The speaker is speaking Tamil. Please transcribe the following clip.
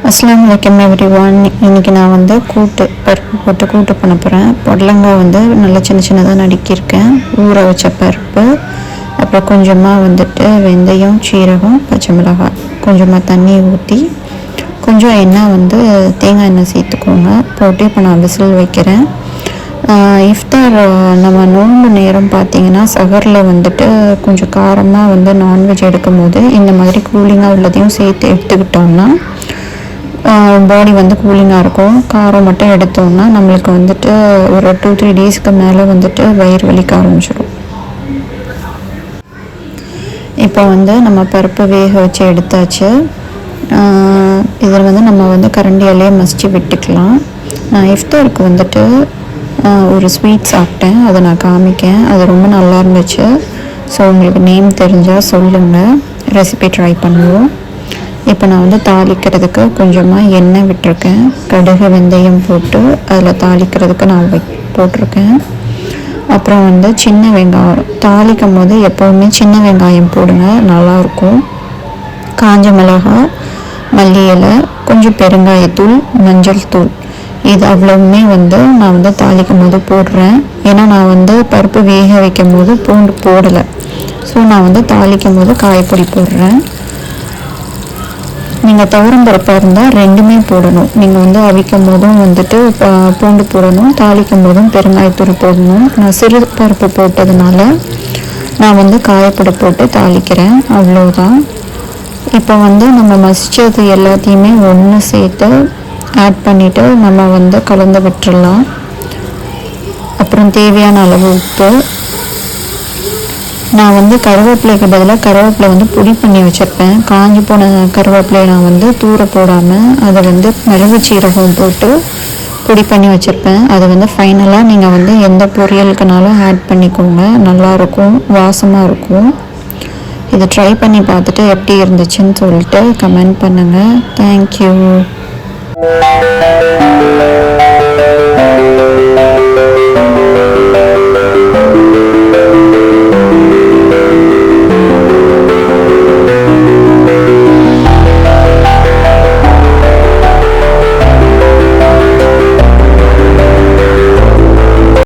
அஸ்ஸலாமு அலைக்கும் எவ்ரிவான். இன்றைக்கி நான் வந்து பருப்பு போட்டு கூட்டு பண்ண போகிறேன். பொடலங்காய் வந்து நல்லா சின்ன சின்னதாக நறுக்கியிருக்கேன். ஊற வச்ச பருப்பு, அப்புறம் கொஞ்சமாக வந்துட்டு வெந்தயம், சீரகம், பச்சை மிளகாய், கொஞ்சமாக தண்ணி ஊற்றி கொஞ்சம் எண்ணெய் வந்து தேங்காய் எண்ணெய் சேர்த்துக்கோங்க. போட்டு இப்போ நான் விசில் வைக்கிறேன். இஃப்தார் நம்ம நோன்பு நேரம் பார்த்திங்கன்னா சஹரில் வந்துட்டு கொஞ்சம் காரமாக வந்து நான்வெஜ் எடுக்கும் போது இந்த மாதிரி கூலிங்காக உள்ளதையும் சேர்த்து எடுத்துக்கிட்டோம்னா பாடி வந்து கூலிங்காக இருக்கும். காரம் மட்டும் எடுத்தோம்னா நம்மளுக்கு வந்துட்டு ஒரு 2-3 டேஸ்க்கு மேலே வந்துட்டு வயிறு வலிக்க ஆரம்பிச்சிடும். இப்போ வந்து நம்ம பருப்பு வேக வச்சு எடுத்தாச்சு. இதில் வந்து நம்ம வந்து கரண்டியாலே மசிச்சு விட்டுக்கலாம். நான் இஃப்தாருக்கு வந்துட்டு ஒரு ஸ்வீட் சாப்பிட்டேன், அதை நான் காமிக்கேன். அது ரொம்ப நல்லா இருந்துச்சு. ஸோ உங்களுக்கு நேம் தெரிஞ்சால் சொல்லுங்கள், ரெசிபி ட்ரை பண்ணுவோம். இப்போ நான் வந்து தாளிக்கிறதுக்கு கொஞ்சமாக எண்ணெய் விட்டுருக்கேன். கடுகு வெந்தயம் போட்டு அதில் தாளிக்கிறதுக்கு நான் போட்டிருக்கேன். அப்புறம் வந்து சின்ன வெங்காயம் தாளிக்கும் போது எப்போவுமே சின்ன வெங்காயம் போடுங்க, நல்லாயிருக்கும். காஞ்ச மிளகாய், மல்லி இலை, கொஞ்சம் பெருங்காயத்தூள், மஞ்சள் தூள், இது அவ்வளவுமே வந்து நான் வந்து தாளிக்கும் போது போடுறேன். ஏன்னா நான் வந்து பருப்பு வேக வைக்கும் போது பூண்டு போடலை. ஸோ நான் வந்து தாளிக்கும் போது காயப்பொடி போடுறேன். நீங்கள் துவரம் பருப்பாக இருந்தால் ரெண்டுமே போடணும். நீங்கள் வந்து அவிக்கும் போதும் வந்துட்டு பூண்டு போடணும், தாளிக்கும் போதும் பெருங்காயத்தூள் போடணும். நான் சிறு பருப்பு போட்டதுனால நான் வந்து காயப்பொடி போட்டு தாளிக்கிறேன், அவ்வளோதான். இப்போ வந்து நம்ம மசிச்சது எல்லாத்தையுமே ஒன்று சேர்த்து ஆட் பண்ணிவிட்டு நம்ம வந்து கலந்து விட்டுடலாம். அப்புறம் தேவையான அளவு உப்பு. நான் வந்து கருவேப்பிலைக்கு பதிலாக கருவேப்பிலை வந்து பொடி பண்ணி வச்சுருப்பேன். காஞ்சி போன கருவேப்பிலையை நான் வந்து தூர போடாமல் அதை வந்து மிளகு சீரகம் போட்டு பொடி பண்ணி வச்சுருப்பேன். அது வந்து ஃபைனலாக நீங்கள் வந்து எந்த பொரியலுக்குனாலும் ஆட் பண்ணிக்கோங்க, நல்லாயிருக்கும், வாசமாக இருக்கும். இதை ட்ரை பண்ணி பார்த்துட்டு எப்படி இருந்துச்சுன்னு சொல்லிட்டு கமெண்ட் பண்ணுங்கள். தேங்க்யூ.